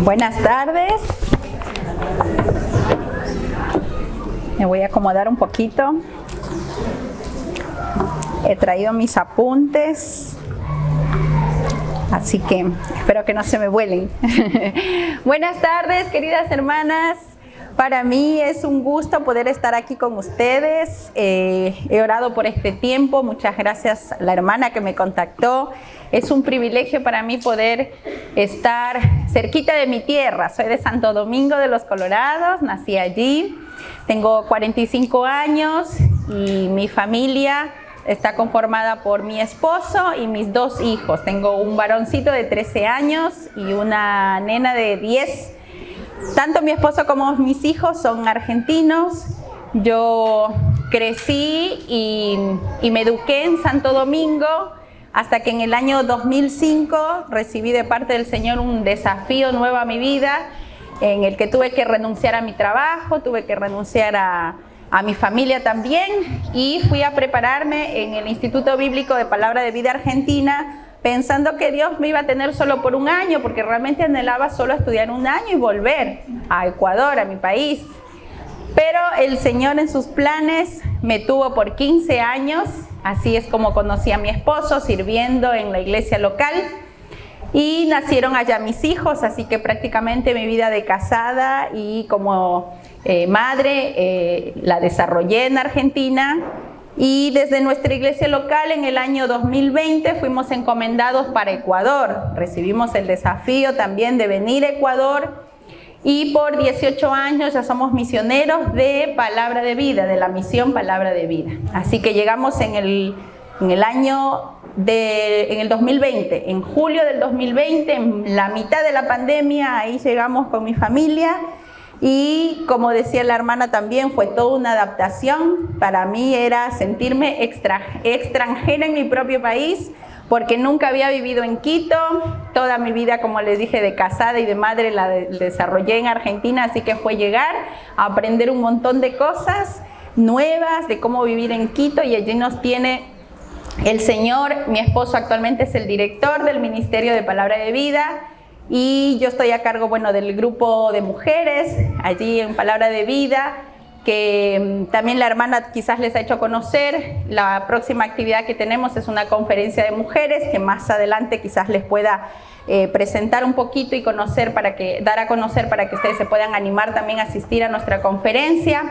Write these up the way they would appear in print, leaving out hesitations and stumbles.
Buenas tardes. Me voy a acomodar un poquito. He traído mis apuntes, así que espero que no se me vuelen. Buenas tardes, queridas hermanas. Para mí es un gusto poder estar aquí con ustedes. He orado por este tiempo. Muchas gracias a la hermana que me contactó. Es un privilegio para mí poder estar cerquita de mi tierra. Soy de Santo Domingo de los Colorados, nací allí. Tengo 45 años y mi familia está conformada por mi esposo y mis dos hijos. Tengo un varoncito de 13 años y una nena de 10. Tanto mi esposo como mis hijos son argentinos. Yo crecí y me eduqué en Santo Domingo hasta que en el año 2005 recibí de parte del Señor un desafío nuevo a mi vida, en el que tuve que renunciar a mi trabajo, tuve que renunciar a mi familia también, y fui a prepararme en el Instituto Bíblico de Palabra de Vida Argentina, pensando que Dios me iba a tener solo por un año, porque realmente anhelaba solo estudiar un año y volver a Ecuador, a mi país. Pero el Señor en sus planes me tuvo por 15 años, así es como conocí a mi esposo, sirviendo en la iglesia local. Y nacieron allá mis hijos, así que prácticamente mi vida de casada y como madre la desarrollé en Argentina. Y desde nuestra iglesia local en el año 2020 fuimos encomendados para Ecuador. Recibimos el desafío también de venir a Ecuador y por 18 años ya somos misioneros de Palabra de Vida, de la misión Palabra de Vida. Así que llegamos en el 2020, en julio del 2020, en la mitad de la pandemia, ahí llegamos con mi familia. Y como decía la hermana también, fue toda una adaptación. Para mí era sentirme extranjera en mi propio país, porque nunca había vivido en Quito. Toda mi vida, como les dije, de casada y de madre la desarrollé en Argentina, así que fue llegar a aprender un montón de cosas nuevas, de cómo vivir en Quito, y allí nos tiene el Señor. Mi esposo actualmente es el director del Ministerio de Palabra de Vida, y yo estoy a cargo, del grupo de mujeres allí en Palabra de Vida, que también la hermana quizás les ha hecho conocer. La próxima actividad que tenemos es una conferencia de mujeres, que más adelante quizás les pueda presentar un poquito y dar a conocer para que ustedes se puedan animar también a asistir a nuestra conferencia.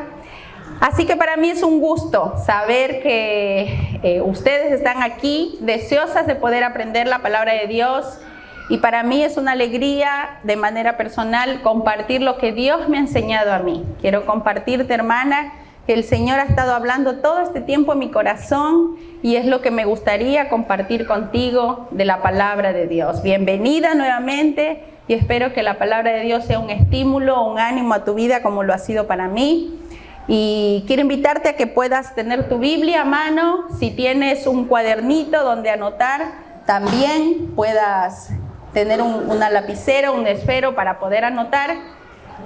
Así que para mí es un gusto saber que ustedes están aquí deseosas de poder aprender la palabra de Dios. Y para mí es una alegría, de manera personal, compartir lo que Dios me ha enseñado a mí. Quiero compartirte, hermana, que el Señor ha estado hablando todo este tiempo en mi corazón, y es lo que me gustaría compartir contigo de la palabra de Dios. Bienvenida nuevamente, y espero que la palabra de Dios sea un estímulo, un ánimo a tu vida como lo ha sido para mí. Y quiero invitarte a que puedas tener tu Biblia a mano. Si tienes un cuadernito donde anotar, también puedas tener una lapicera, un esfero para poder anotar,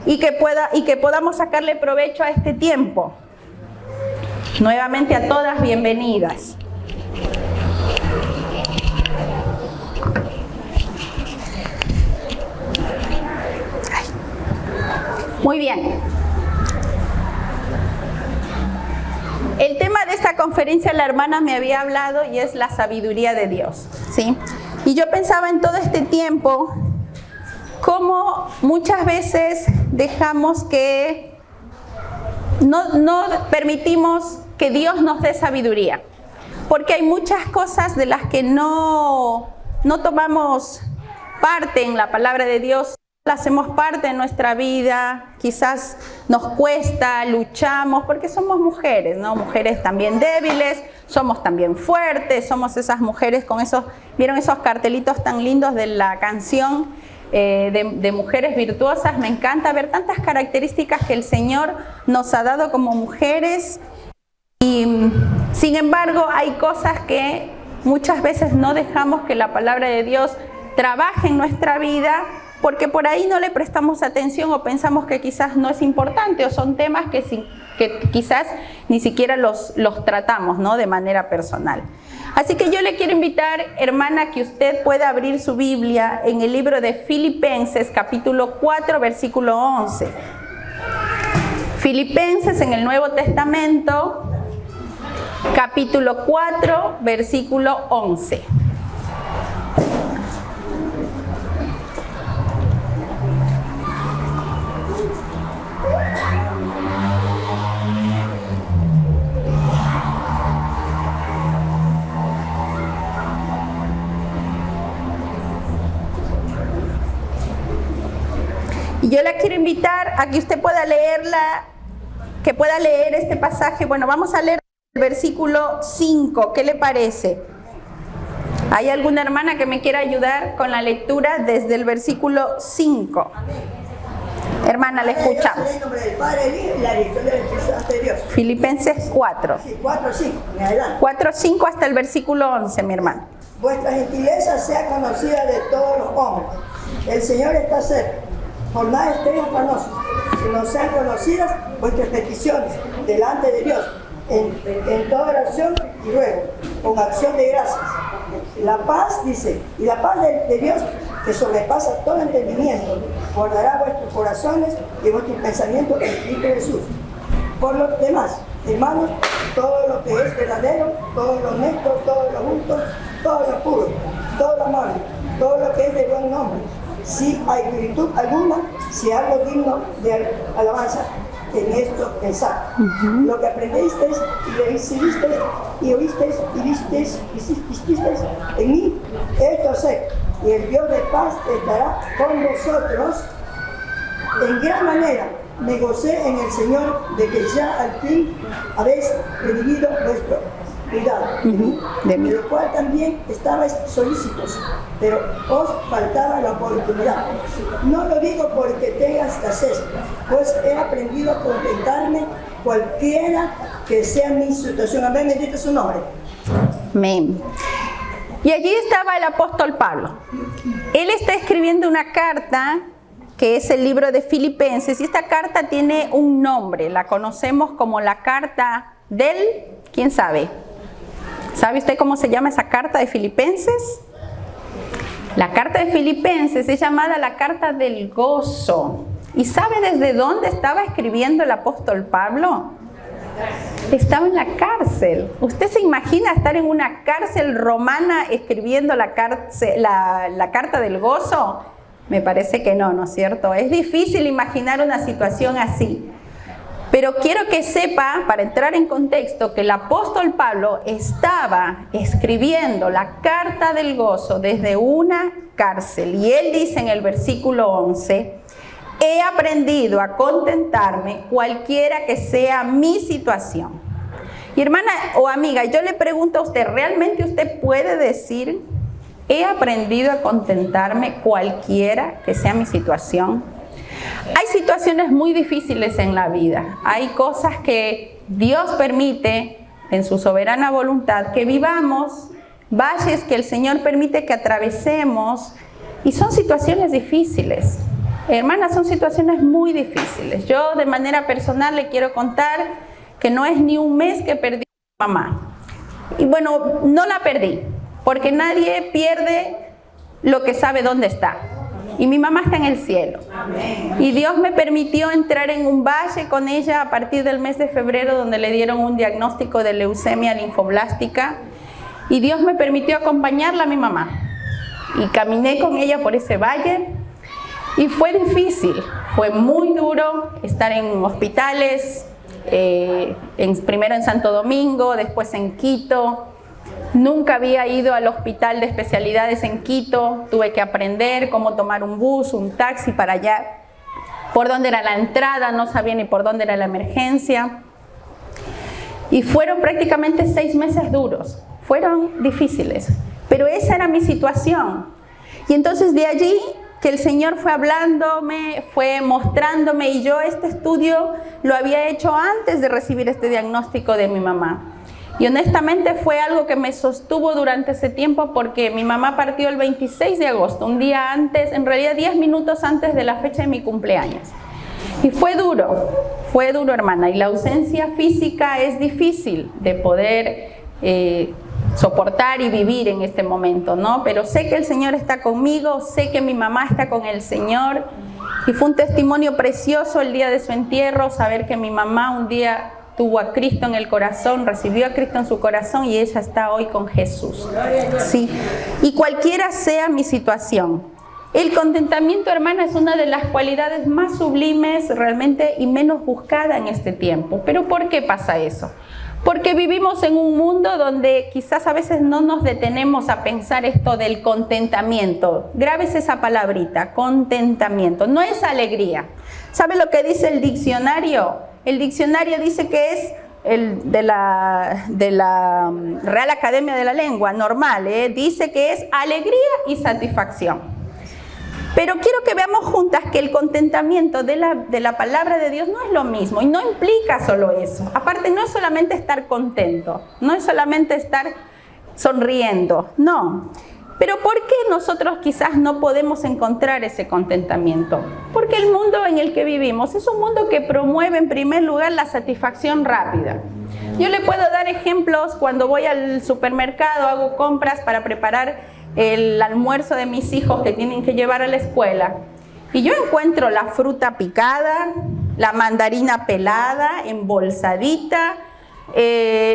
y que podamos sacarle provecho a este tiempo. Nuevamente a todas, bienvenidas. Muy bien. El tema de esta conferencia la hermana me había hablado, y es la sabiduría de Dios, ¿sí? Y yo pensaba en todo este tiempo cómo muchas veces dejamos que no permitimos que Dios nos dé sabiduría, porque hay muchas cosas de las que no tomamos parte en la palabra de Dios. La hacemos parte de nuestra vida, quizás nos cuesta, luchamos, porque somos mujeres, ¿no? Mujeres también débiles, somos también fuertes, somos esas mujeres con ¿vieron esos cartelitos tan lindos de la canción de mujeres virtuosas? Me encanta ver tantas características que el Señor nos ha dado como mujeres, y sin embargo hay cosas que muchas veces no dejamos que la palabra de Dios trabaje en nuestra vida, porque por ahí no le prestamos atención o pensamos que quizás no es importante o son temas que quizás ni siquiera los tratamos, ¿no?, de manera personal. Así que yo le quiero invitar, hermana, que usted pueda abrir su Biblia en el libro de Filipenses, capítulo 4, versículo 11. Filipenses en el Nuevo Testamento, capítulo 4, versículo 11. Y yo la quiero invitar a que usted pueda leerla, que pueda leer este pasaje. Bueno, vamos a leer el versículo 5, ¿qué le parece? ¿Hay alguna hermana que me quiera ayudar con la lectura desde el versículo 5? Hermana, le escuchamos. Filipenses 4. 4, 5 hasta el versículo 11, mi hermana. Vuestra gentileza sea conocida de todos los hombres. El Señor está cerca. Por nada estéis afanosos, sino sean conocidas vuestras peticiones delante de Dios, en toda oración y ruego, con acción de gracias. La paz, dice, y la paz de Dios, que sobrepasa todo entendimiento, guardará vuestros corazones y vuestros pensamientos en Cristo Jesús. Por lo demás, hermanos, todo lo que es verdadero, todo lo honesto, todo lo justo, todo lo puro, todo lo amable, todo lo que es de buen nombre, si hay virtud alguna, si algo digno de alabanza, en esto pensad. Lo que aprendisteis y recibisteis y oísteis y visteis en mí, esto sé, y el Dios de paz estará con vosotros. En gran manera me gocé en el Señor de que ya al fin habéis redimido vuestro cuidado de mí, de lo cual también estabais solícitos, pero os faltaba la oportunidad. No lo digo porque tenga escasez, pues he aprendido a contentarme cualquiera que sea mi situación. Amén, bendito es su nombre. Amén. Y allí estaba el apóstol Pablo. Él está escribiendo una carta que es el libro de Filipenses, y esta carta tiene un nombre, la conocemos como la carta del, ¿quién sabe? ¿Sabe usted cómo se llama esa carta de Filipenses? La carta de Filipenses es llamada la carta del gozo. ¿Y sabe desde dónde estaba escribiendo el apóstol Pablo? Estaba en la cárcel. ¿Usted se imagina estar en una cárcel romana escribiendo la carta del gozo? Me parece que no, ¿no es cierto? Es difícil imaginar una situación así. Pero quiero que sepa, para entrar en contexto, que el apóstol Pablo estaba escribiendo la carta del gozo desde una cárcel. Y él dice en el versículo 11, he aprendido a contentarme cualquiera que sea mi situación. Y hermana o amiga, yo le pregunto a usted, ¿realmente usted puede decir, he aprendido a contentarme cualquiera que sea mi situación? Hay situaciones muy difíciles en la vida. Hay cosas que Dios permite en su soberana voluntad que vivamos, valles que el Señor permite que atravesemos, y son situaciones difíciles. Hermanas, son situaciones muy difíciles. Yo de manera personal le quiero contar que no es ni un mes que perdí a mi mamá. Y bueno, no la perdí, porque nadie pierde lo que sabe dónde está. Y mi mamá está en el cielo. Amén. Y Dios me permitió entrar en un valle con ella a partir del mes de febrero, donde le dieron un diagnóstico de leucemia linfoblástica. Y Dios me permitió acompañarla a mi mamá. Y caminé con ella por ese valle. Y fue difícil, fue muy duro estar en hospitales, primero en Santo Domingo, después en Quito. Nunca había ido al hospital de especialidades en Quito, tuve que aprender cómo tomar un bus, un taxi para allá, por dónde era la entrada, no sabía ni por dónde era la emergencia. Y fueron prácticamente 6 meses duros, fueron difíciles, pero esa era mi situación. Y entonces de allí que el Señor fue hablándome, fue mostrándome, y yo este estudio lo había hecho antes de recibir este diagnóstico de mi mamá. Y honestamente fue algo que me sostuvo durante ese tiempo porque mi mamá partió el 26 de agosto, un día antes, en realidad 10 minutos antes de la fecha de mi cumpleaños. Y fue duro, hermana, y la ausencia física es difícil de poder soportar y vivir en este momento, ¿no? Pero sé que el Señor está conmigo, sé que mi mamá está con el Señor, y fue un testimonio precioso el día de su entierro, saber que mi mamá un día tuvo a Cristo en el corazón, recibió a Cristo en su corazón y ella está hoy con Jesús. Sí. Y cualquiera sea mi situación, el contentamiento, hermana, es una de las cualidades más sublimes realmente y menos buscada en este tiempo. ¿Pero por qué pasa eso? Porque vivimos en un mundo donde quizás a veces no nos detenemos a pensar esto del contentamiento. Grábese esa palabrita, contentamiento. No es alegría. ¿Sabe lo que dice el diccionario? El diccionario dice que es de la Real Academia de la Lengua, normal, dice que es alegría y satisfacción. Pero quiero que veamos juntas que el contentamiento de la palabra de Dios no es lo mismo y no implica solo eso. Aparte, no es solamente estar contento, no es solamente estar sonriendo, no. Pero ¿por qué nosotros quizás no podemos encontrar ese contentamiento? Porque el mundo en el que vivimos es un mundo que promueve en primer lugar la satisfacción rápida. Yo le puedo dar ejemplos cuando voy al supermercado, hago compras para preparar el almuerzo de mis hijos que tienen que llevar a la escuela. Y yo encuentro la fruta picada, la mandarina pelada, embolsadita,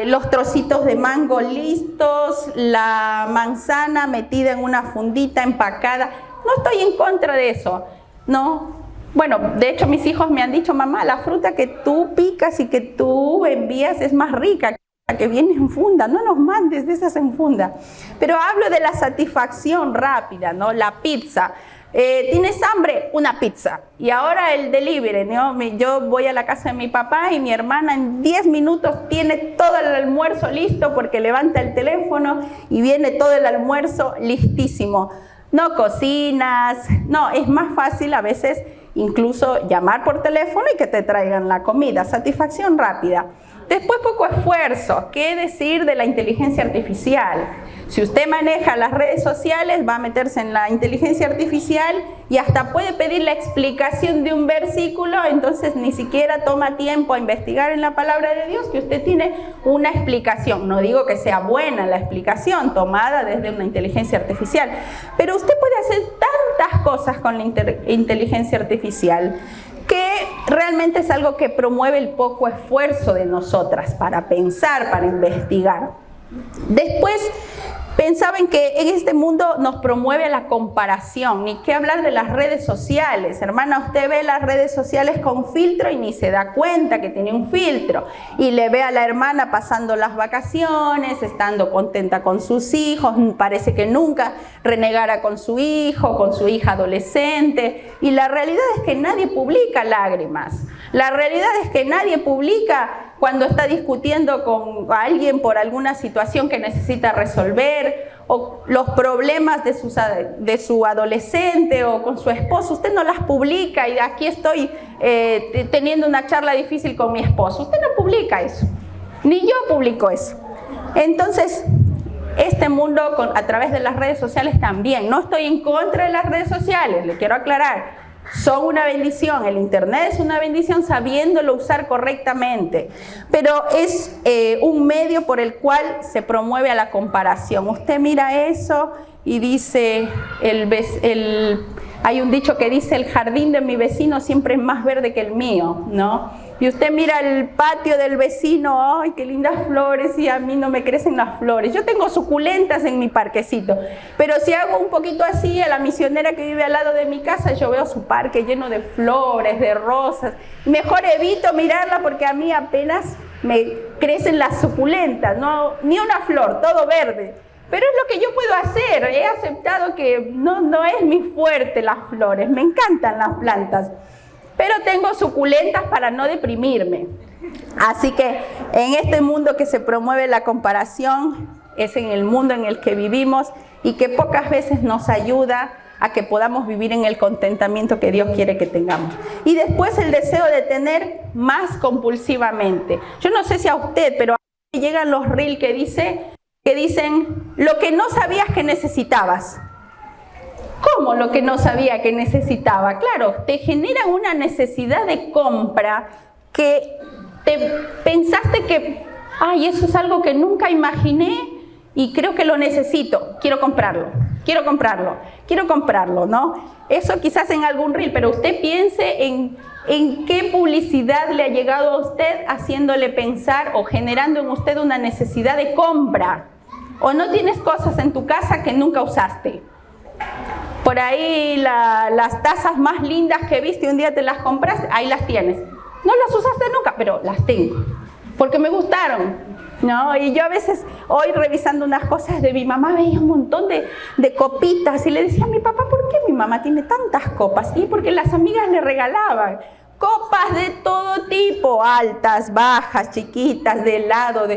los trocitos de mango listos, la manzana metida en una fundita empacada. No estoy en contra de eso, no. Bueno, de hecho mis hijos me han dicho, mamá, la fruta que tú picas y que tú envías es más rica que viene en funda, no nos mandes de esas en funda. Pero hablo de la satisfacción rápida, ¿no? La pizza. ¿Tienes hambre? Una pizza. Y ahora el delivery, ¿no? Yo voy a la casa de mi papá y mi hermana en 10 minutos tiene todo el almuerzo listo porque levanta el teléfono y viene todo el almuerzo listísimo. No cocinas, no, es más fácil a veces incluso llamar por teléfono y que te traigan la comida. Satisfacción rápida. Después poco esfuerzo. ¿Qué decir de la inteligencia artificial? Si usted maneja las redes sociales, va a meterse en la inteligencia artificial y hasta puede pedir la explicación de un versículo, entonces ni siquiera toma tiempo a investigar en la palabra de Dios que usted tiene una explicación. No digo que sea buena la explicación tomada desde una inteligencia artificial, pero usted puede hacer tantas cosas con la inteligencia artificial que realmente es algo que promueve el poco esfuerzo de nosotras para pensar, para investigar. Después, pensaba en que en este mundo nos promueve la comparación, ni qué hablar de las redes sociales. Hermana, usted ve las redes sociales con filtro y ni se da cuenta que tiene un filtro. Y le ve a la hermana pasando las vacaciones, estando contenta con sus hijos, parece que nunca renegara con su hijo, con su hija adolescente. Y la realidad es que nadie publica lágrimas. La realidad es que nadie publica cuando está discutiendo con alguien por alguna situación que necesita resolver, o los problemas de su adolescente o con su esposo. Usted no las publica y aquí estoy teniendo una charla difícil con mi esposo. Usted no publica eso, ni yo publico eso. Entonces, este mundo a través de las redes sociales también. No estoy en contra de las redes sociales, le quiero aclarar. Son una bendición, el internet es una bendición sabiéndolo usar correctamente, pero es un medio por el cual se promueve a la comparación. Usted mira eso y dice, hay un dicho que dice, el jardín de mi vecino siempre es más verde que el mío, ¿no? Y usted mira el patio del vecino, ¡ay, qué lindas flores! Y a mí no me crecen las flores. Yo tengo suculentas en mi parquecito, pero si hago un poquito así, a la misionera que vive al lado de mi casa, yo veo su parque lleno de flores, de rosas. Mejor evito mirarla porque a mí apenas me crecen las suculentas, no, ni una flor, todo verde. Pero es lo que yo puedo hacer. He aceptado que no es mi fuerte las flores, me encantan las plantas. Pero tengo suculentas para no deprimirme. Así que en este mundo que se promueve la comparación, es en el mundo en el que vivimos y que pocas veces nos ayuda a que podamos vivir en el contentamiento que Dios quiere que tengamos. Y después el deseo de tener más compulsivamente. Yo no sé si a usted, pero a llegan los reels que dicen lo que no sabías que necesitabas. ¿Cómo lo que no sabía que necesitaba? Claro, te generan una necesidad de compra que te pensaste que, ay, eso es algo que nunca imaginé y creo que lo necesito, quiero comprarlo, ¿no? Eso quizás en algún reel, pero usted piense en qué publicidad le ha llegado a usted haciéndole pensar o generando en usted una necesidad de compra. O no tienes cosas en tu casa que nunca usaste. Por ahí las tazas más lindas que viste, un día te las compraste, ahí las tienes. No las usaste nunca, pero las tengo, porque me gustaron, ¿no? Y yo a veces, hoy revisando unas cosas de mi mamá, veía un montón de copitas y le decía a mi papá, ¿por qué mi mamá tiene tantas copas? Y porque las amigas le regalaban copas de todo tipo, altas, bajas, chiquitas, de helado,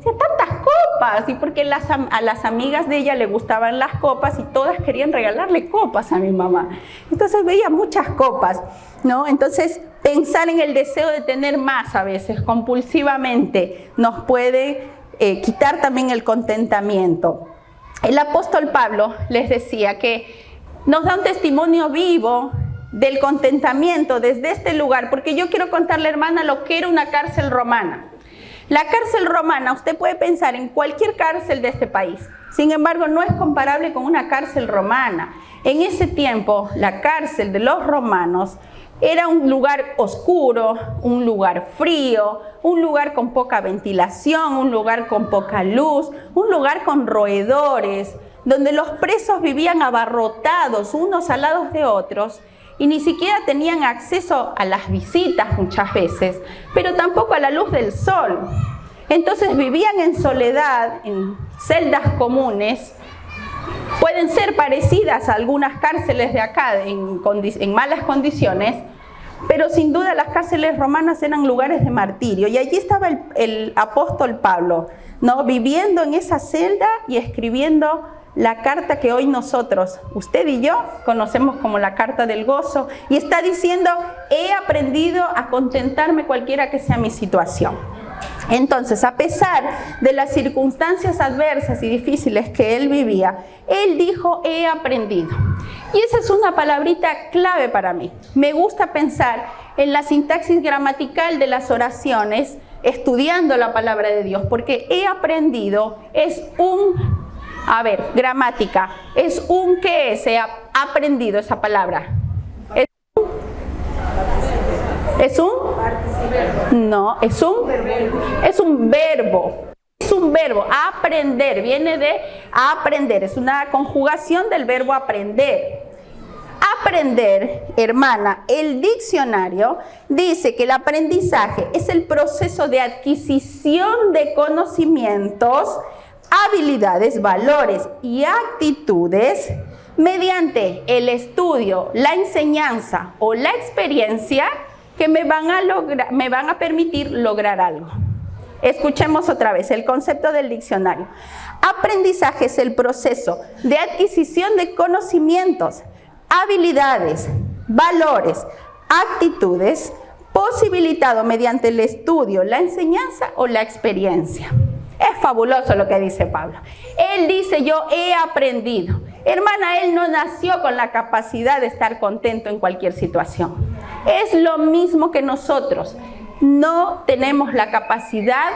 tantas copas, y porque a las amigas de ella le gustaban las copas y todas querían regalarle copas a mi mamá. Entonces veía muchas copas, ¿no? Entonces pensar en el deseo de tener más a veces compulsivamente nos puede quitar también el contentamiento. El apóstol Pablo les decía que nos da un testimonio vivo del contentamiento desde este lugar, porque yo quiero contarle, hermana, lo que era una cárcel romana. La cárcel romana, usted puede pensar en cualquier cárcel de este país, sin embargo no es comparable con una cárcel romana. En ese tiempo, la cárcel de los romanos era un lugar oscuro, un lugar frío, un lugar con poca ventilación, un lugar con poca luz, un lugar con roedores, donde los presos vivían abarrotados unos al lado de otros, y ni siquiera tenían acceso a las visitas muchas veces, pero tampoco a la luz del sol. Entonces vivían en soledad, en celdas comunes. Pueden ser parecidas a algunas cárceles de acá, en malas condiciones, pero sin duda las cárceles romanas eran lugares de martirio. Y allí estaba el apóstol Pablo, ¿no? Viviendo en esa celda y escribiendo la carta que hoy nosotros, usted y yo, conocemos como la carta del gozo, y está diciendo, he aprendido a contentarme cualquiera que sea mi situación. Entonces, a pesar de las circunstancias adversas y difíciles que él vivía, él dijo, he aprendido. Y esa es una palabrita clave para mí. Me gusta pensar en la sintaxis gramatical de las oraciones, estudiando la palabra de Dios, porque he aprendido es un... A ver, gramática, es un ¿qué es? Se ha aprendido esa palabra. ¿Es un? No, es un verbo. Es un verbo, aprender, viene de aprender, es una conjugación del verbo aprender. Aprender, hermana, el diccionario dice que el aprendizaje es el proceso de adquisición de conocimientos, habilidades, valores y actitudes mediante el estudio, la enseñanza o la experiencia que me van a permitir lograr algo. Escuchemos otra vez el concepto del diccionario. Aprendizaje es el proceso de adquisición de conocimientos, habilidades, valores, actitudes, posibilitado mediante el estudio, la enseñanza o la experiencia. Es fabuloso lo que dice Pablo. Él dice, yo he aprendido. Hermana, él no nació con la capacidad de estar contento en cualquier situación. Es lo mismo que nosotros. No tenemos la capacidad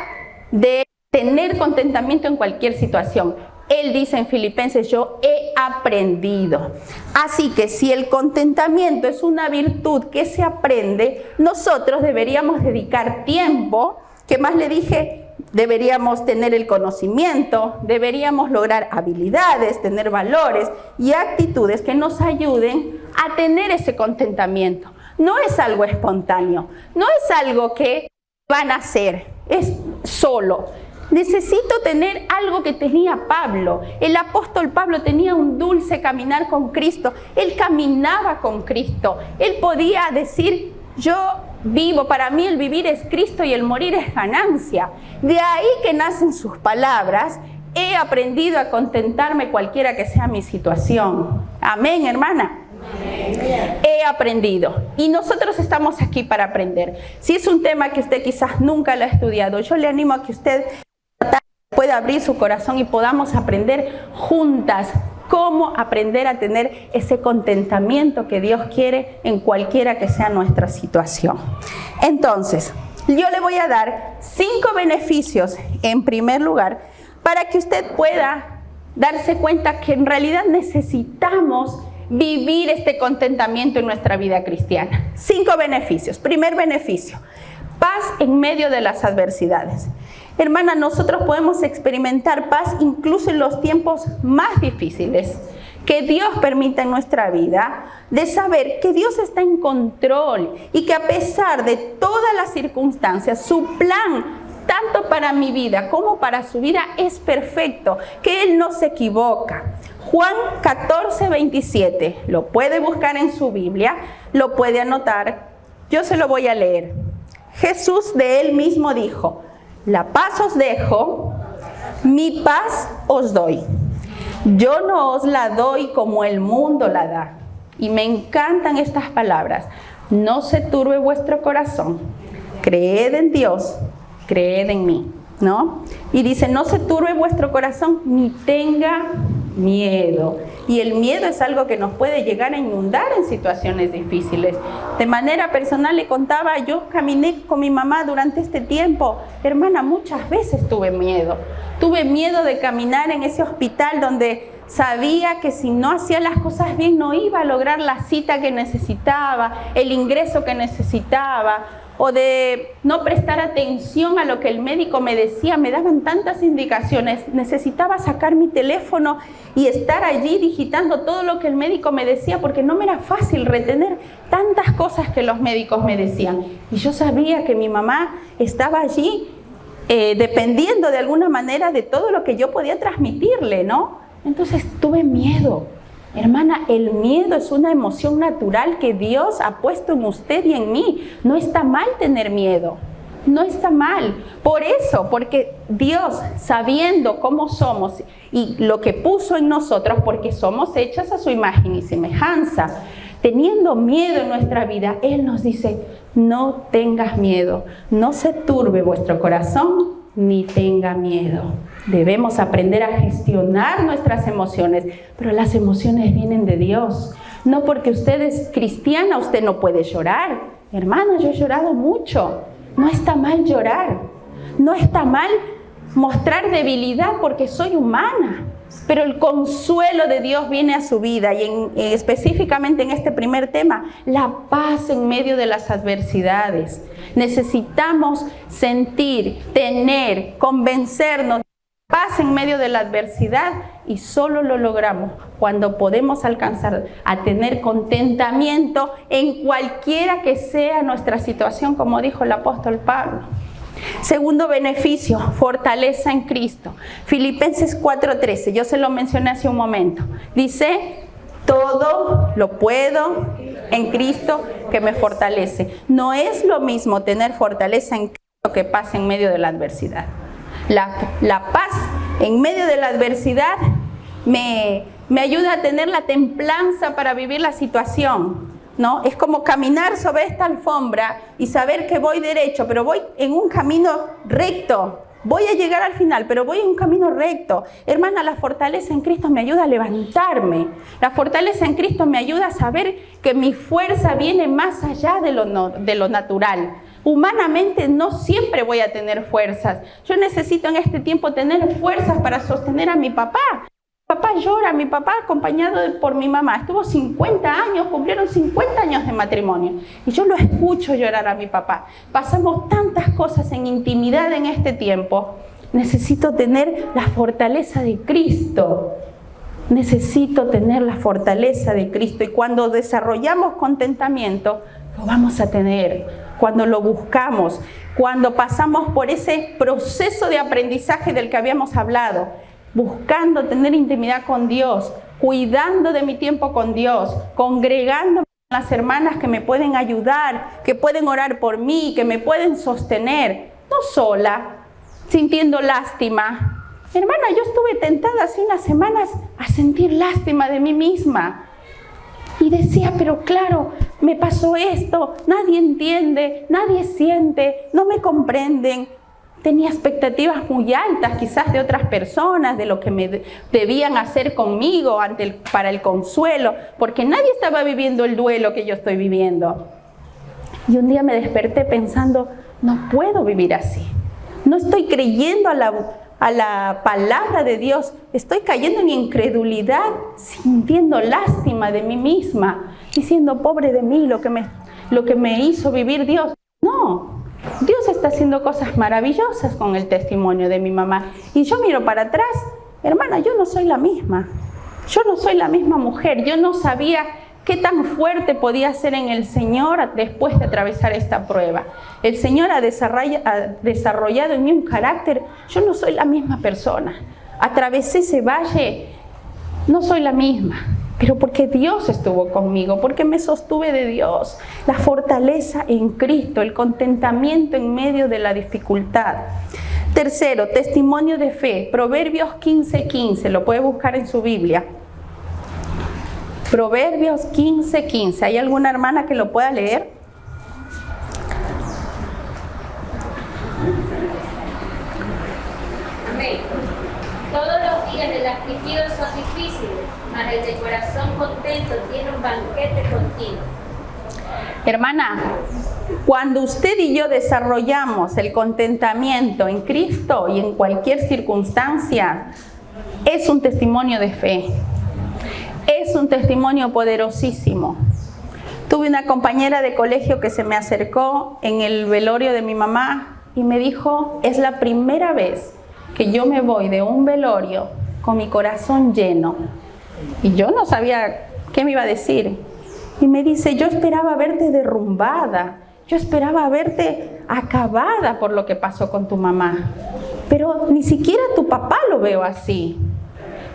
de tener contentamiento en cualquier situación. Él dice en Filipenses, yo he aprendido. Así que si el contentamiento es una virtud que se aprende, nosotros deberíamos dedicar tiempo, ¿qué más le dije? Deberíamos tener el conocimiento, deberíamos lograr habilidades, tener valores y actitudes que nos ayuden a tener ese contentamiento. No es algo espontáneo, no es algo que van a hacer, es solo. Necesito tener algo que tenía Pablo. El apóstol Pablo tenía un dulce caminar con Cristo. Él caminaba con Cristo. Él podía decir, yo vivo, para mí el vivir es Cristo y el morir es ganancia. De ahí que nacen sus palabras, he aprendido a contentarme cualquiera que sea mi situación. Amén, hermana. Amén. He aprendido. Y nosotros estamos aquí para aprender. Si es un tema que usted quizás nunca lo ha estudiado, yo le animo a que usted pueda abrir su corazón y podamos aprender juntas cómo aprender a tener ese contentamiento que Dios quiere en cualquiera que sea nuestra situación. Entonces, yo le voy a dar 5 beneficios en primer lugar para que usted pueda darse cuenta que en realidad necesitamos vivir este contentamiento en nuestra vida cristiana. 5 beneficios. Primer beneficio, paz en medio de las adversidades. Hermana, nosotros podemos experimentar paz incluso en los tiempos más difíciles que Dios permite en nuestra vida, de saber que Dios está en control y que a pesar de todas las circunstancias, su plan, tanto para mi vida como para su vida, es perfecto, que Él no se equivoca. Juan 14:27, lo puede buscar en su Biblia, lo puede anotar, yo se lo voy a leer. Jesús de Él mismo dijo: la paz os dejo, mi paz os doy. Yo no os la doy como el mundo la da. Y me encantan estas palabras. No se turbe vuestro corazón. Creed en Dios, creed en mí, ¿no? Y dice, no se turbe vuestro corazón ni tenga miedo. Y el miedo es algo que nos puede llegar a inundar en situaciones difíciles. De manera personal le contaba, yo caminé con mi mamá durante este tiempo. Hermana, muchas veces tuve miedo. Tuve miedo de caminar en ese hospital donde sabía que si no hacía las cosas bien no iba a lograr la cita que necesitaba, el ingreso que necesitaba, o de no prestar atención a lo que el médico me decía. Me daban tantas indicaciones, necesitaba sacar mi teléfono y estar allí digitando todo lo que el médico me decía, porque no me era fácil retener tantas cosas que los médicos me decían. Y yo sabía que mi mamá estaba allí dependiendo de alguna manera de todo lo que yo podía transmitirle, ¿no? Entonces tuve miedo. Hermana, el miedo es una emoción natural que Dios ha puesto en usted y en mí. No está mal tener miedo, no está mal. Por eso, porque Dios, sabiendo cómo somos y lo que puso en nosotros, porque somos hechas a su imagen y semejanza, teniendo miedo en nuestra vida, Él nos dice, no tengas miedo, no se turbe vuestro corazón, ni tenga miedo. Debemos aprender a gestionar nuestras emociones, pero las emociones vienen de Dios. No porque usted es cristiana, usted no puede llorar. Hermana, yo he llorado mucho. No está mal llorar. No está mal mostrar debilidad porque soy humana. Pero el consuelo de Dios viene a su vida y específicamente en este primer tema, la paz en medio de las adversidades. Necesitamos sentir, tener, convencernos de paz en medio de la adversidad, y solo lo logramos cuando podemos alcanzar a tener contentamiento en cualquiera que sea nuestra situación, como dijo el apóstol Pablo. Segundo beneficio, fortaleza en Cristo. Filipenses 4:13, yo se lo mencioné hace un momento. Dice, todo lo puedo en Cristo que me fortalece. No es lo mismo tener fortaleza en Cristo que paz en medio de la adversidad. La paz en medio de la adversidad me ayuda a tener la templanza para vivir la situación, ¿no? Es como caminar sobre esta alfombra y saber que voy derecho, pero voy en un camino recto. Voy a llegar al final, pero voy en un camino recto. Hermana, la fortaleza en Cristo me ayuda a levantarme. La fortaleza en Cristo me ayuda a saber que mi fuerza viene más allá de lo natural. Humanamente no siempre voy a tener fuerzas. Yo necesito en este tiempo tener fuerzas para sostener a mi papá. Mi papá llora, mi papá acompañado por mi mamá. Estuvo 50 años, cumplieron 50 años de matrimonio. Y yo lo escucho llorar a mi papá. Pasamos tantas cosas en intimidad en este tiempo. Necesito tener la fortaleza de Cristo. Necesito tener la fortaleza de Cristo. Y cuando desarrollamos contentamiento, lo vamos a tener. Cuando lo buscamos, cuando pasamos por ese proceso de aprendizaje del que habíamos hablado, buscando tener intimidad con Dios, cuidando de mi tiempo con Dios, congregándome con las hermanas que me pueden ayudar, que pueden orar por mí, que me pueden sostener, no sola, sintiendo lástima. Hermana, yo estuve tentada hace unas semanas a sentir lástima de mí misma. Y decía, pero claro, me pasó esto, nadie entiende, nadie siente, no me comprenden. tenía expectativas muy altas, quizás de otras personas, de lo que me debían hacer conmigo para el consuelo, porque nadie estaba viviendo el duelo que yo estoy viviendo. Y un día me desperté pensando, no puedo vivir así. No estoy creyendo a la palabra de Dios, estoy cayendo en incredulidad, sintiendo lástima de mí misma, diciendo, pobre de mí, lo que me hizo vivir Dios. No. Dios está haciendo cosas maravillosas con el testimonio de mi mamá. Y yo miro para atrás, hermana, yo no soy la misma. Yo no soy la misma mujer. Yo no sabía qué tan fuerte podía ser en el Señor después de atravesar esta prueba. El Señor ha desarrollado en mí un carácter. Yo no soy la misma persona. Atravesé ese valle, no soy la misma. Pero porque Dios estuvo conmigo, porque me sostuve de Dios, la fortaleza en Cristo, el contentamiento en medio de la dificultad. Tercero, testimonio de fe, Proverbios 15:15, lo puede buscar en su Biblia. Proverbios 15:15, ¿hay alguna hermana que lo pueda leer? Amén. Todos los días del afligido son difíciles, mas el de corazón contento tiene un banquete continuo. Hermana, cuando usted y yo desarrollamos el contentamiento en Cristo y en cualquier circunstancia, es un testimonio de fe. Es un testimonio poderosísimo. Tuve una compañera de colegio que se me acercó en el velorio de mi mamá y me dijo, es la primera vez que yo me voy de un velorio con mi corazón lleno. Y yo no sabía qué me iba a decir. Y me dice, yo esperaba verte derrumbada, yo esperaba verte acabada por lo que pasó con tu mamá. Pero ni siquiera tu papá lo veo así.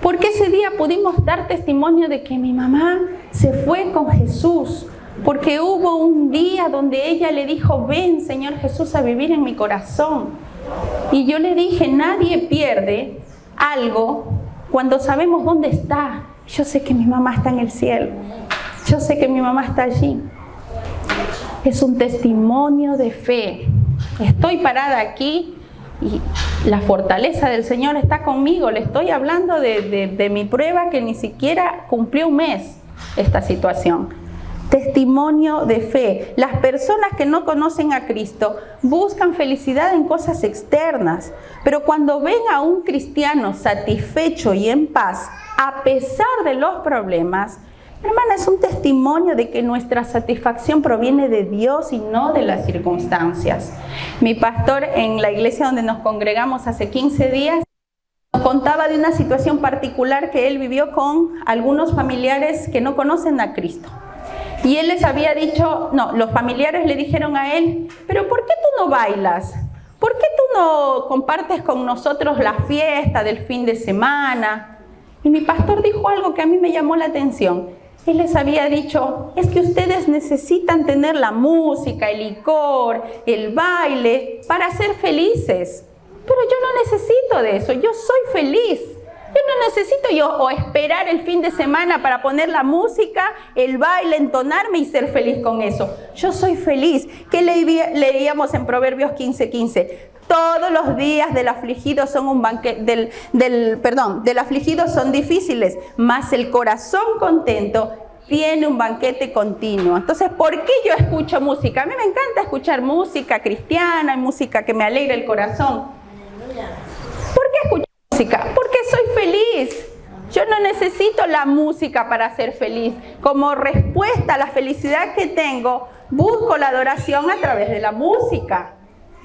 Porque ese día pudimos dar testimonio de que mi mamá se fue con Jesús. Porque hubo un día donde ella le dijo, ven Señor Jesús a vivir en mi corazón. Y yo le dije, nadie pierde algo cuando sabemos dónde está. Yo sé que mi mamá está en el cielo. Yo sé que mi mamá está allí. Es un testimonio de fe. Estoy parada aquí y la fortaleza del Señor está conmigo. Le estoy hablando de mi prueba que ni siquiera cumplió un mes esta situación. Testimonio de fe. Las personas que no conocen a Cristo buscan felicidad en cosas externas, pero cuando ven a un cristiano satisfecho y en paz, a pesar de los problemas, hermana, es un testimonio de que nuestra satisfacción proviene de Dios y no de las circunstancias. Mi pastor en la iglesia donde nos congregamos hace 15 días nos contaba de una situación particular que él vivió con algunos familiares que no conocen a Cristo. Y él les había dicho, no, los familiares le dijeron a él, pero ¿por qué tú no bailas? ¿Por qué tú no compartes con nosotros la fiesta del fin de semana? Y mi pastor dijo algo que a mí me llamó la atención. Él les había dicho, es que ustedes necesitan tener la música, el licor, el baile para ser felices. Pero yo no necesito de eso, yo soy feliz. Yo no necesito esperar el fin de semana para poner la música, el baile, entonarme y ser feliz con eso. Yo soy feliz. ¿Qué leíamos en Proverbios 15:15? Todos los días del afligido son un banquete, del afligido son difíciles, mas el corazón contento tiene un banquete continuo. Entonces, ¿por qué yo escucho música? A mí me encanta escuchar música cristiana, música que me alegra el corazón. ¿Por qué escucho música? Porque soy feliz. Yo no necesito la música para ser feliz. Como respuesta a la felicidad que tengo, busco la adoración a través de la música,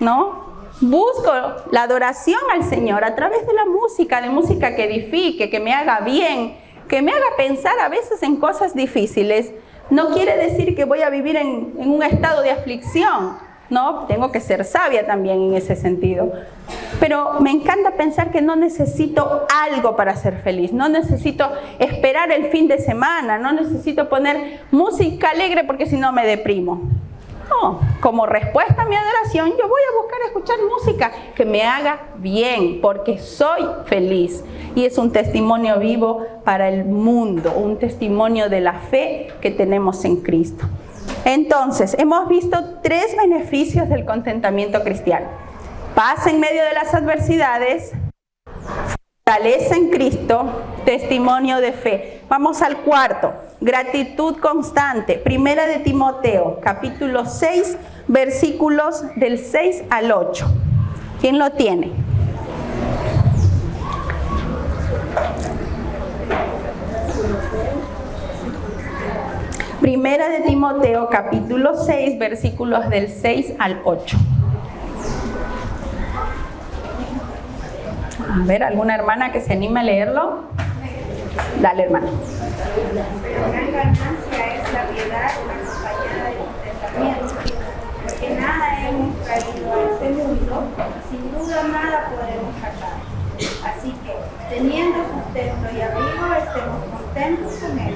¿no? Busco la adoración al Señor a través de la música, de música que edifique, que me haga bien, que me haga pensar a veces en cosas difíciles. No quiere decir que voy a vivir en un estado de aflicción, ¿no? Tengo que ser sabia también en ese sentido. Pero me encanta pensar que no necesito algo para ser feliz. No necesito esperar el fin de semana. No necesito poner música alegre porque si no me deprimo. No, como respuesta a mi adoración, yo voy a buscar escuchar música que me haga bien, porque soy feliz. Y es un testimonio vivo para el mundo, un testimonio de la fe que tenemos en Cristo. Entonces, hemos visto 3 beneficios del contentamiento cristiano. paz en medio de las adversidades, fortaleza en Cristo, testimonio de fe. Vamos al cuarto, gratitud constante. Primera de Timoteo, capítulo 6, versículos del 6 al 8. ¿Quién lo tiene? Primera de Timoteo, capítulo 6, versículos del 6 al 8. A ver, ¿alguna hermana que se anime a leerlo? Dale, hermana. Pero gran ganancia es la piedad acompañada de contentamiento, porque nada hemos traído a este mundo, sin duda nada podemos sacar. Así que, teniendo sustento y abrigo, estemos contentos con él.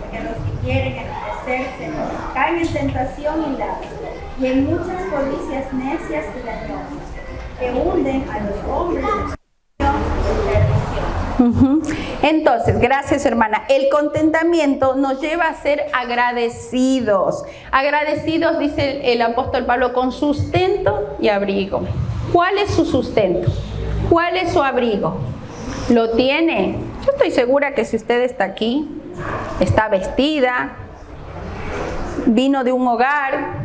Porque los que quieren enriquecerse caen en tentación y lazo, y en muchas codicias necias y dañosas, que hunden a los hombres en perdición. Entonces, gracias hermana. El contentamiento nos lleva a ser agradecidos. Agradecidos, dice el apóstol Pablo, con sustento y abrigo. ¿Cuál es su sustento? ¿Cuál es su abrigo? ¿Lo tiene? Yo estoy segura que si usted está aquí, está vestida, vino de un hogar,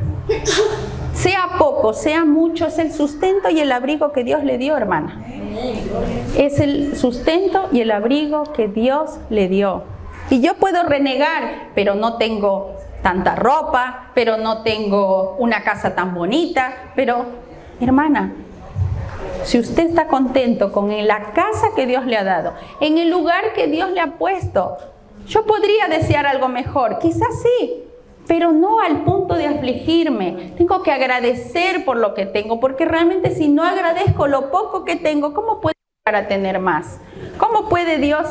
sea poco, sea mucho, es el sustento y el abrigo que Dios le dio, hermana. Es el sustento y el abrigo que Dios le dio. Y yo puedo renegar, pero no tengo tanta ropa, pero no tengo una casa tan bonita, pero, hermana, si usted está contento con la casa que Dios le ha dado, en el lugar que Dios le ha puesto, yo podría desear algo mejor, quizás sí, pero no al punto de afligirme. Tengo que agradecer por lo que tengo, porque realmente si no agradezco lo poco que tengo, ¿cómo puedo llegar a tener más? ¿Cómo puede Dios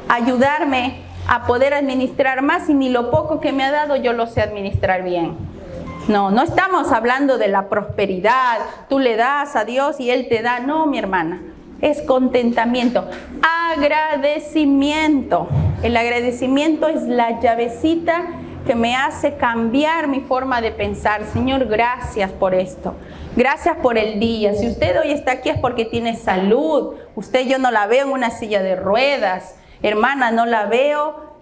ayudarme a poder administrar más si ni lo poco que me ha dado yo lo sé administrar bien? No estamos hablando de la prosperidad, tú le das a Dios y Él te da. No, mi hermana, es contentamiento, agradecimiento. El agradecimiento es la llavecita que me hace cambiar mi forma de pensar. Señor, gracias por esto. Gracias por el día. Si usted hoy está aquí es porque tiene salud. Yo no la veo en una silla de ruedas. Hermana, no la veo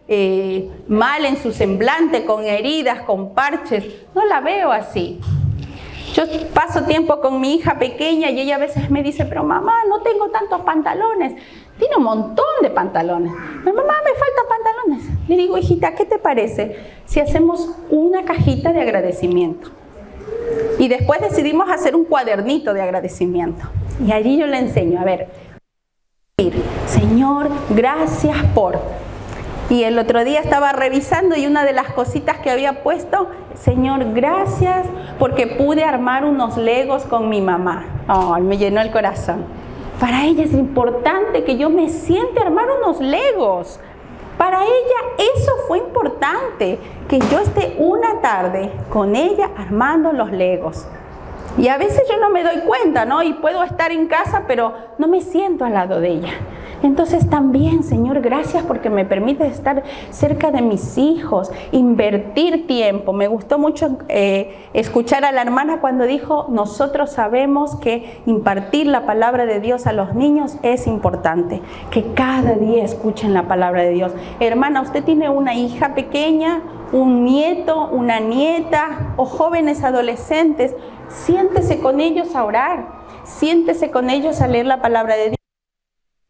mal en su semblante, con heridas, con parches. No la veo así. Yo paso tiempo con mi hija pequeña y ella a veces me dice, pero mamá, no tengo tantos pantalones. Tiene un montón de pantalones. Mamá, me faltan pantalones. Le digo, hijita, ¿qué te parece si hacemos una cajita de agradecimiento? Y después decidimos hacer un cuadernito de agradecimiento. Y allí yo le enseño, a ver, Señor, gracias por... Y el otro día estaba revisando y una de las cositas que había puesto, Señor, gracias porque pude armar unos legos con mi mamá. Ay, me llenó el corazón. Para ella es importante que yo me siente a armar unos legos. Para ella eso fue importante, que yo esté una tarde con ella armando los legos. Y a veces yo no me doy cuenta, ¿no? Y puedo estar en casa, pero no me siento al lado de ella. Entonces también, Señor, gracias porque me permite estar cerca de mis hijos, invertir tiempo. Me gustó mucho escuchar a la hermana cuando dijo, nosotros sabemos que impartir la palabra de Dios a los niños es importante, que cada día escuchen la palabra de Dios. Hermana, usted tiene una hija pequeña, un nieto, una nieta o jóvenes adolescentes, siéntese con ellos a orar, siéntese con ellos a leer la palabra de Dios.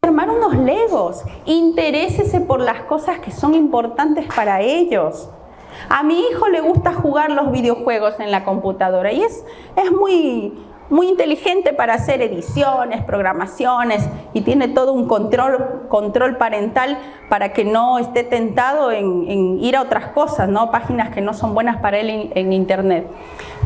Armar unos legos, interésese por las cosas que son importantes para ellos. A mi hijo le gusta jugar los videojuegos en la computadora y es muy inteligente para hacer ediciones, programaciones y tiene todo un control parental para que no esté tentado en ir a otras cosas, ¿no? Páginas que no son buenas para él en internet.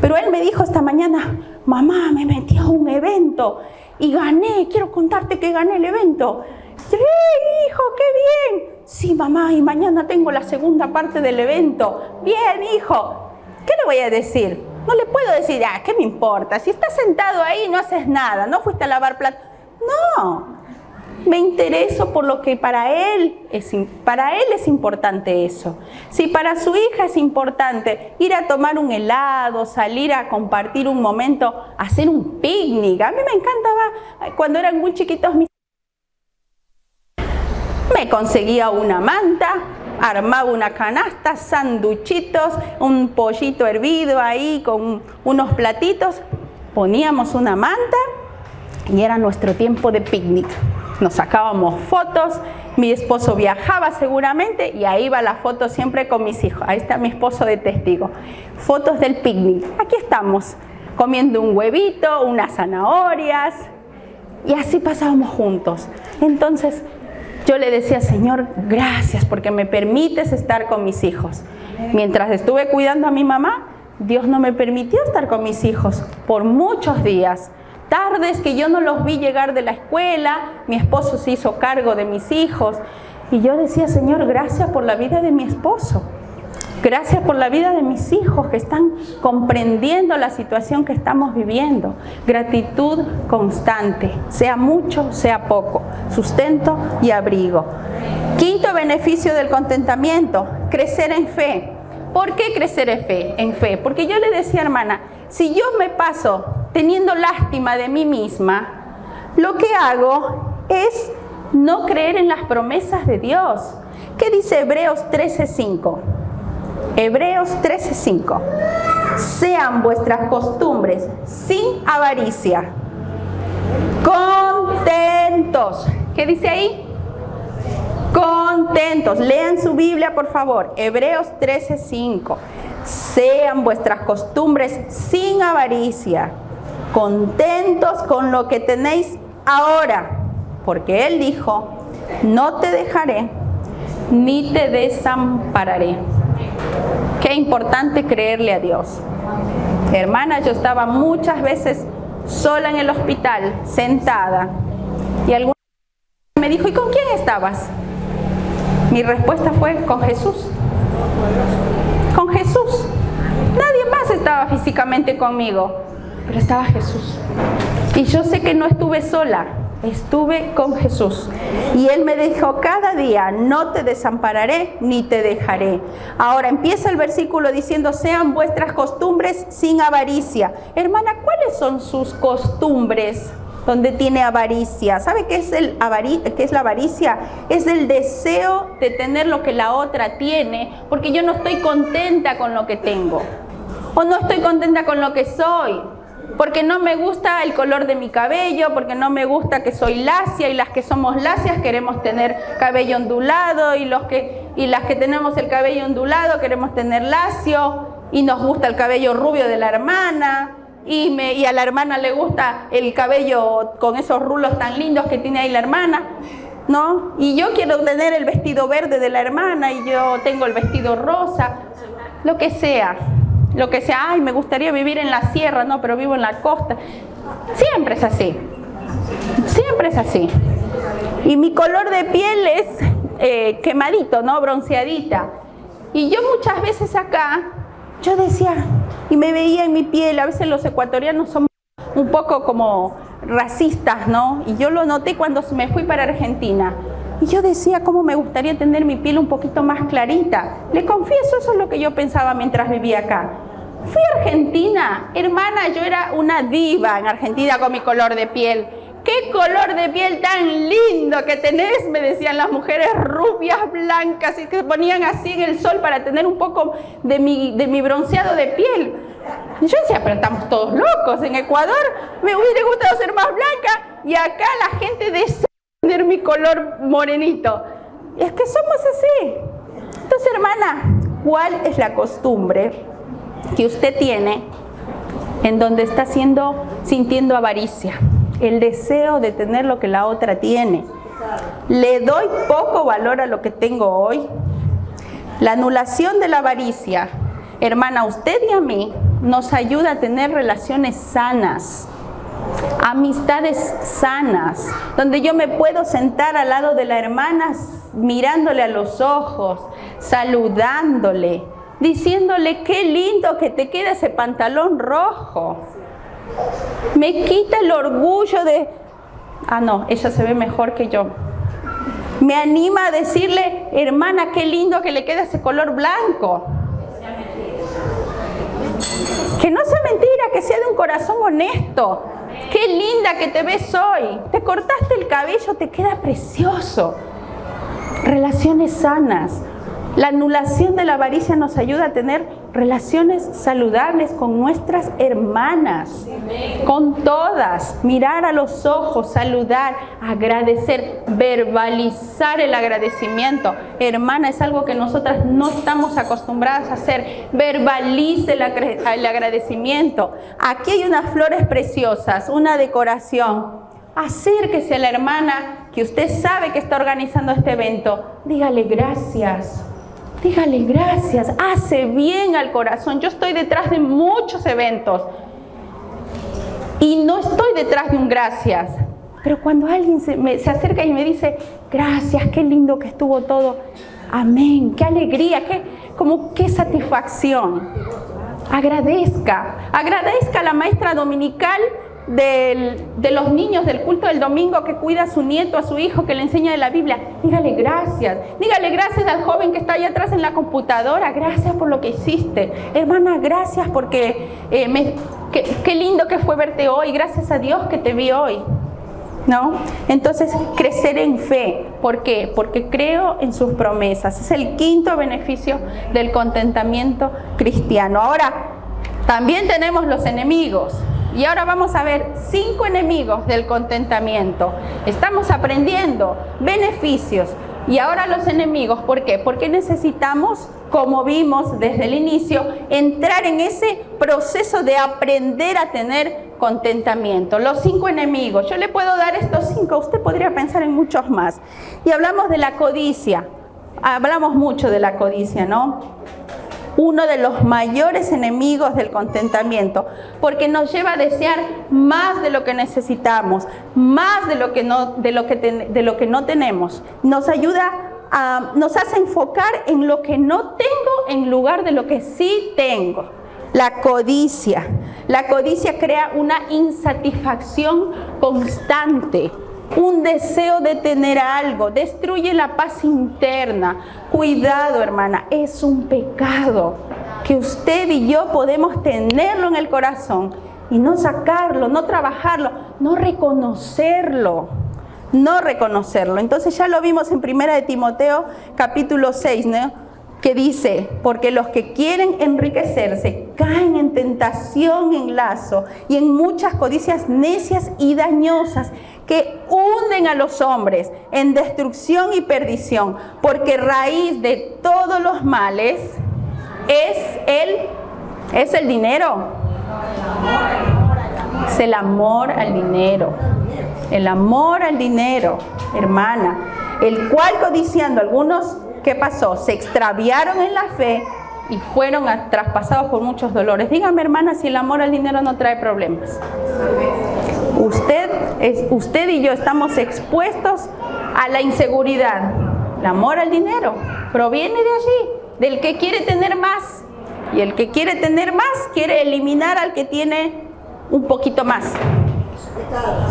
Pero él me dijo esta mañana, mamá, me metí a un evento y gané, quiero contarte que gané el evento. ¡Sí, hijo, qué bien! Sí, mamá, y mañana tengo la segunda parte del evento. Bien, hijo. ¿Qué le voy a decir? No le puedo decir, ¿qué me importa? Si estás sentado ahí no haces nada, no fuiste a lavar platos. No. Me intereso por lo que para él es importante eso. Si para su hija es importante ir a tomar un helado, salir a compartir un momento, hacer un picnic. A mí me encantaba cuando eran muy chiquitos me conseguía una manta, armaba una canasta, sanduchitos, un pollito hervido ahí con unos platitos, poníamos una manta y era nuestro tiempo de picnic. Nos sacábamos fotos, mi esposo viajaba seguramente y ahí va la foto siempre con mis hijos. Ahí está mi esposo de testigo. Fotos del picnic. Aquí estamos, comiendo un huevito, unas zanahorias y así pasábamos juntos. Entonces, yo le decía, Señor, gracias porque me permites estar con mis hijos. Mientras estuve cuidando a mi mamá, Dios no me permitió estar con mis hijos por muchos días. Tardes que yo no los vi llegar de la escuela, mi esposo se hizo cargo de mis hijos. Y yo decía, Señor, gracias por la vida de mi esposo. Gracias por la vida de mis hijos que están comprendiendo la situación que estamos viviendo. Gratitud constante, sea mucho, sea poco, sustento y abrigo. Quinto beneficio del contentamiento, crecer en fe. ¿Por qué crecer en fe? Porque yo le decía, hermana, si yo me paso teniendo lástima de mí misma, lo que hago es no creer en las promesas de Dios. ¿Qué dice Hebreos 13:5? Hebreos 13:5. Sean vuestras costumbres sin avaricia, contentos. ¿Qué dice ahí? Contentos. Lean su Biblia, por favor. Hebreos 13:5. Sean vuestras costumbres sin avaricia, contentos con lo que tenéis ahora, porque Él dijo, no te dejaré ni te desampararé. Qué importante creerle a Dios. Hermana, yo estaba muchas veces sola en el hospital, sentada, y alguna me dijo, ¿y con quién estabas? Mi respuesta fue, con Jesús. Con Jesús. Nadie más estaba físicamente conmigo, pero estaba Jesús. Y yo sé que no estuve sola, estuve con Jesús. Y Él me dijo cada día, no te desampararé ni te dejaré. Ahora empieza el versículo diciendo, sean vuestras costumbres sin avaricia. Hermana, ¿cuáles son sus costumbres donde tiene avaricia? ¿Sabe qué es la avaricia? Es el deseo de tener lo que la otra tiene, porque yo no estoy contenta con lo que tengo. O no estoy contenta con lo que soy, porque no me gusta el color de mi cabello, porque no me gusta que soy lacia, y las que somos lacias queremos tener cabello ondulado, y las que tenemos el cabello ondulado queremos tener lacio, y nos gusta el cabello rubio de la hermana, y a la hermana le gusta el cabello con esos rulos tan lindos que tiene ahí la hermana, ¿no? Y yo quiero tener el vestido verde de la hermana, y yo tengo el vestido rosa, lo que sea. Ay, me gustaría vivir en la sierra, no, pero vivo en la costa. Siempre es así. Siempre es así. Y mi color de piel es quemadito, ¿no? Bronceadita. Y yo muchas veces acá, yo decía, y me veía en mi piel, a veces los ecuatorianos somos un poco como racistas, ¿no? Y yo lo noté cuando me fui para Argentina. Y yo decía, ¿cómo me gustaría tener mi piel un poquito más clarita? Le confieso, eso es lo que yo pensaba mientras vivía acá. Fui a Argentina, hermana, yo era una diva en Argentina con mi color de piel. ¡Qué color de piel tan lindo que tenés! Me decían las mujeres rubias, blancas, y que se ponían así en el sol para tener un poco de mi bronceado de piel. Y yo decía, pero estamos todos locos. En Ecuador me hubiera gustado ser más blanca, y acá la gente desea tener mi color morenito. Es que somos así. Entonces, hermana, ¿cuál es la costumbre que usted tiene en donde está sintiendo avaricia? El deseo de tener lo que la otra tiene. ¿Le doy poco valor a lo que tengo hoy? La anulación de la avaricia, hermana, a usted y a mí, nos ayuda a tener relaciones sanas, amistades sanas, donde yo me puedo sentar al lado de la hermana mirándole a los ojos, saludándole, diciéndole qué lindo que te queda ese pantalón rojo. Me quita el orgullo de Ah, no, ella se ve mejor que yo. Me anima a decirle, hermana, qué lindo que le queda ese color blanco. Que no sea mentira, que sea de un corazón honesto. Qué linda que te ves hoy. Te cortaste el cabello, te queda precioso. Relaciones sanas. La anulación de la avaricia nos ayuda a tener relaciones saludables con nuestras hermanas, con todas. Mirar a los ojos, saludar, agradecer, verbalizar el agradecimiento. Hermana, es algo que nosotras no estamos acostumbradas a hacer. Verbalice el agradecimiento. Aquí hay unas flores preciosas, una decoración. Acérquese a la hermana que usted sabe que está organizando este evento. Dígale gracias. Dígale gracias, hace bien al corazón. Yo estoy detrás de muchos eventos y no estoy detrás de un gracias. Pero cuando alguien se acerca y me dice, gracias, qué lindo que estuvo todo. Amén, qué alegría, qué satisfacción. Agradezca a la maestra dominical de los niños del culto del domingo que cuida a su nieto, a su hijo, que le enseña de la Biblia. Dígale gracias al joven que está allá atrás en la computadora. Gracias por lo que hiciste, hermana, gracias porque qué lindo que fue verte hoy, gracias a Dios que te vi hoy, ¿no? Entonces, crecer en fe. ¿Por qué? Porque creo en sus promesas. Es el quinto beneficio del contentamiento cristiano. Ahora, también tenemos los enemigos. Y ahora vamos a ver 5 enemigos del contentamiento. Estamos aprendiendo beneficios. Y ahora los enemigos, ¿por qué? Porque necesitamos, como vimos desde el inicio, entrar en ese proceso de aprender a tener contentamiento. Los 5 enemigos. Yo le puedo dar estos 5, usted podría pensar en muchos más. Y hablamos de la codicia. Hablamos mucho de la codicia, ¿no? Uno de los mayores enemigos del contentamiento, porque nos lleva a desear más de lo que necesitamos, más de lo que no tenemos. Nos hace enfocar en lo que no tengo en lugar de lo que sí tengo. La codicia. La codicia crea una insatisfacción constante. Un deseo de tener algo, destruye la paz interna. Cuidado, hermana, es un pecado que usted y yo podemos tenerlo en el corazón y no sacarlo, no trabajarlo, no reconocerlo. Entonces ya lo vimos en 1 de Timoteo capítulo 6, ¿no? Que dice, porque los que quieren enriquecerse caen en tentación, en lazo y en muchas codicias necias y dañosas que hunden a los hombres en destrucción y perdición, porque raíz de todos los males es el dinero. Es el amor al dinero. El amor al dinero, hermana, el cual codiciando algunos, ¿qué pasó? Se extraviaron en la fe y fueron traspasados por muchos dolores. Dígame, hermana, si el amor al dinero no trae problemas. Usted y yo estamos expuestos a la inseguridad. El amor al dinero proviene de allí, del que quiere tener más. Y el que quiere tener más quiere eliminar al que tiene un poquito más.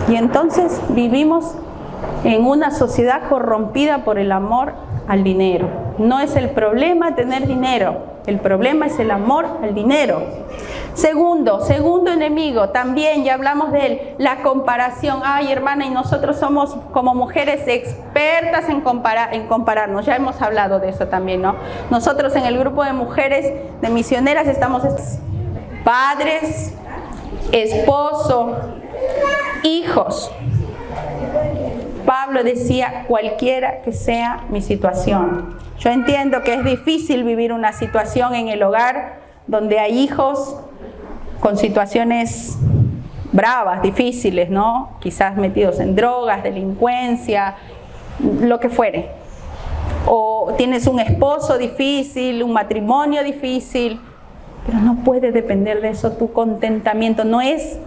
Y entonces vivimos en una sociedad corrompida por el amor al dinero. No es el problema tener dinero, el problema es el amor al dinero. Segundo enemigo, también ya hablamos de él, la comparación. Ay, hermana, y nosotros somos como mujeres expertas en compararnos. Ya hemos hablado de eso también, ¿no? Nosotros en el grupo de mujeres, de misioneras, estamos padres, esposo, hijos. Pablo decía, cualquiera que sea mi situación. Yo entiendo que es difícil vivir una situación en el hogar donde hay hijos con situaciones bravas, difíciles, ¿no? Quizás metidos en drogas, delincuencia, lo que fuere. O tienes un esposo difícil, un matrimonio difícil, pero no puede depender de eso tu contentamiento. No es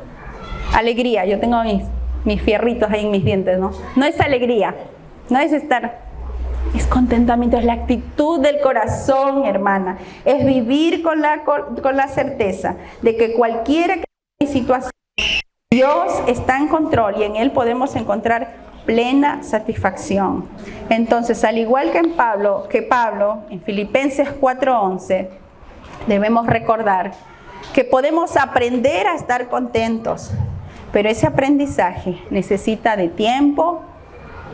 alegría. Yo tengo mis fierritos ahí en mis dientes, ¿no? No es alegría, no es es contentamiento, es la actitud del corazón, hermana. Es vivir con la certeza de que cualquiera que sea mi situación, Dios está en control y en Él podemos encontrar plena satisfacción. Entonces, al igual que Pablo, en Filipenses 4:11, debemos recordar que podemos aprender a estar contentos, pero ese aprendizaje necesita de tiempo,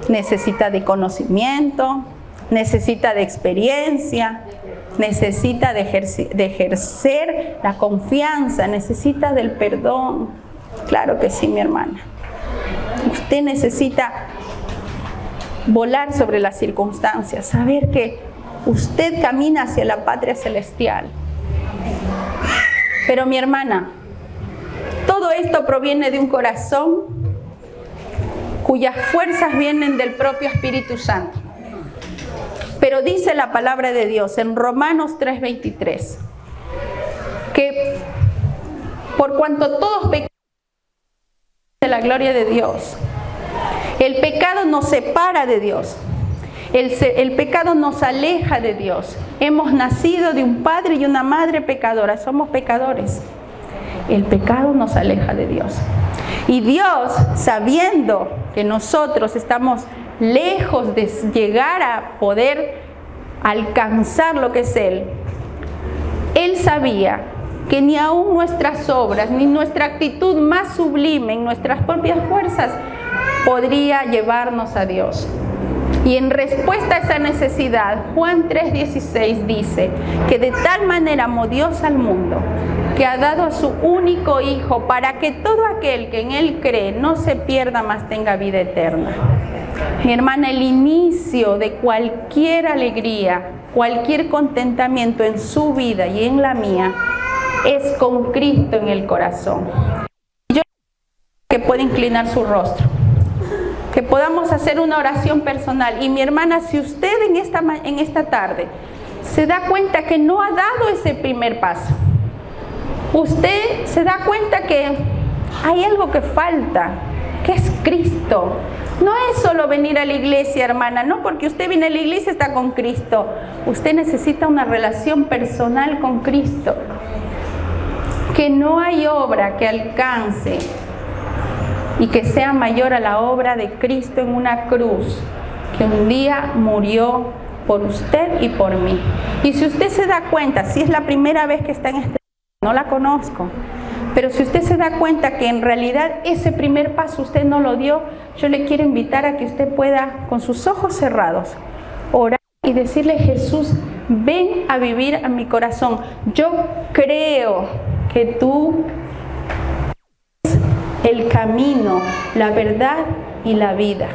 necesita de conocimiento, necesita de experiencia, necesita de ejercer la confianza, necesita del perdón. Claro que sí, mi hermana. Usted necesita volar sobre las circunstancias, saber que usted camina hacia la patria celestial. Pero mi hermana, todo esto proviene de un corazón cuyas fuerzas vienen del propio Espíritu Santo. Pero dice la palabra de Dios en Romanos 3:23, que por cuanto todos pecamos de la gloria de Dios, el pecado nos separa de Dios, el pecado nos aleja de Dios. Hemos nacido de un padre y una madre pecadora, somos pecadores. El pecado nos aleja de Dios. Y Dios, sabiendo que nosotros estamos lejos de llegar a poder alcanzar lo que es Él sabía que ni aún nuestras obras, ni nuestra actitud más sublime en nuestras propias fuerzas podría llevarnos a Dios. Y en respuesta a esa necesidad, Juan 3:16 dice que de tal manera amó Dios al mundo, que ha dado a su único Hijo para que todo aquel que en Él cree no se pierda, mas tenga vida eterna. Mi hermana, el inicio de cualquier alegría, cualquier contentamiento en su vida y en la mía, es con Cristo en el corazón. Yo que puede inclinar su rostro, que podamos hacer una oración personal. Y mi hermana, si usted en esta tarde se da cuenta que no ha dado ese primer paso, usted se da cuenta que hay algo que falta, que es Cristo. No es solo venir a la iglesia, hermana, no porque usted viene a la iglesia está con Cristo. Usted necesita una relación personal con Cristo. Que no hay obra que alcance y que sea mayor a la obra de Cristo en una cruz, que un día murió por usted y por mí. Y si usted se da cuenta, si es la primera vez que está en este, no la conozco, pero si usted se da cuenta que en realidad ese primer paso usted no lo dio, yo le quiero invitar a que usted pueda, con sus ojos cerrados, orar y decirle: Jesús, ven a vivir a mi corazón. Yo creo que tú eres el camino, la verdad y la vida.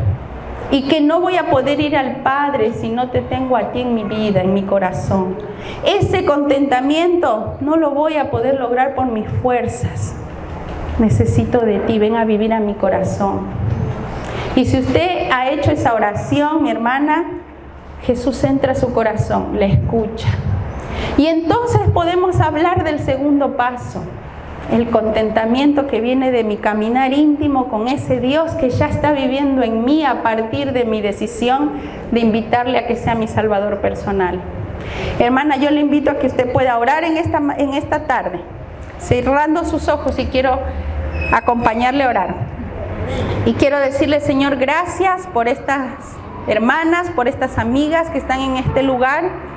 Y que no voy a poder ir al Padre si no te tengo a ti en mi vida, en mi corazón. Ese contentamiento no lo voy a poder lograr por mis fuerzas. Necesito de ti, ven a vivir a mi corazón. Y si usted ha hecho esa oración, mi hermana, Jesús entra a su corazón, le escucha. Y entonces podemos hablar del segundo paso, el contentamiento que viene de mi caminar íntimo con ese Dios que ya está viviendo en mí a partir de mi decisión de invitarle a que sea mi Salvador personal. Hermana, yo le invito a que usted pueda orar en esta tarde, cerrando sus ojos, y quiero acompañarle a orar. Y quiero decirle: Señor, gracias por estas hermanas, por estas amigas que están en este lugar.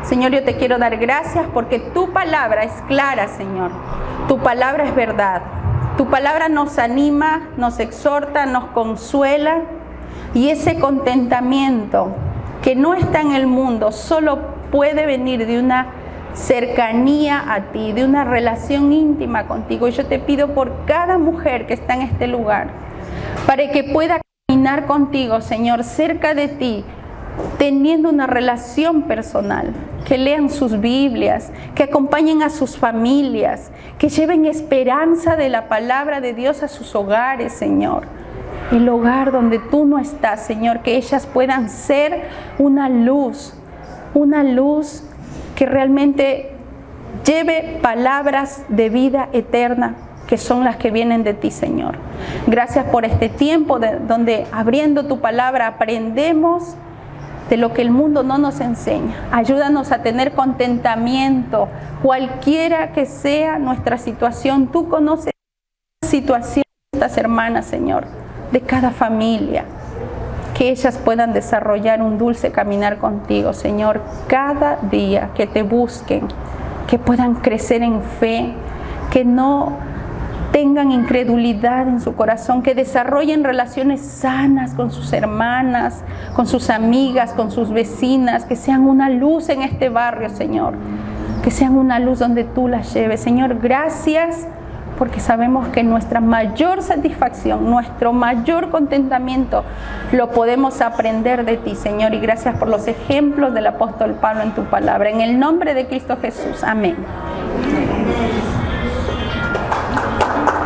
Señor, yo te quiero dar gracias porque tu palabra es clara, Señor. Tu palabra es verdad. Tu palabra nos anima, nos exhorta, nos consuela. Y ese contentamiento que no está en el mundo solo puede venir de una cercanía a ti, de una relación íntima contigo. Y yo te pido por cada mujer que está en este lugar, para que pueda caminar contigo, Señor, cerca de ti, teniendo una relación personal, que lean sus Biblias, que acompañen a sus familias, que lleven esperanza de la palabra de Dios a sus hogares, Señor. El hogar donde tú no estás, Señor, que ellas puedan ser una luz que realmente lleve palabras de vida eterna, que son las que vienen de ti, Señor. Gracias por este tiempo donde abriendo tu palabra aprendemos de lo que el mundo no nos enseña. Ayúdanos a tener contentamiento, cualquiera que sea nuestra situación. Tú conoces situaciones estas hermanas, Señor, de cada familia, que ellas puedan desarrollar un dulce caminar contigo, Señor, cada día, que te busquen, que puedan crecer en fe, que no tengan incredulidad en su corazón, que desarrollen relaciones sanas con sus hermanas, con sus amigas, con sus vecinas, que sean una luz en este barrio, Señor, que sean una luz donde tú las lleves. Señor, gracias, porque sabemos que nuestra mayor satisfacción, nuestro mayor contentamiento, lo podemos aprender de ti, Señor, y gracias por los ejemplos del apóstol Pablo en tu palabra. En el nombre de Cristo Jesús, amén.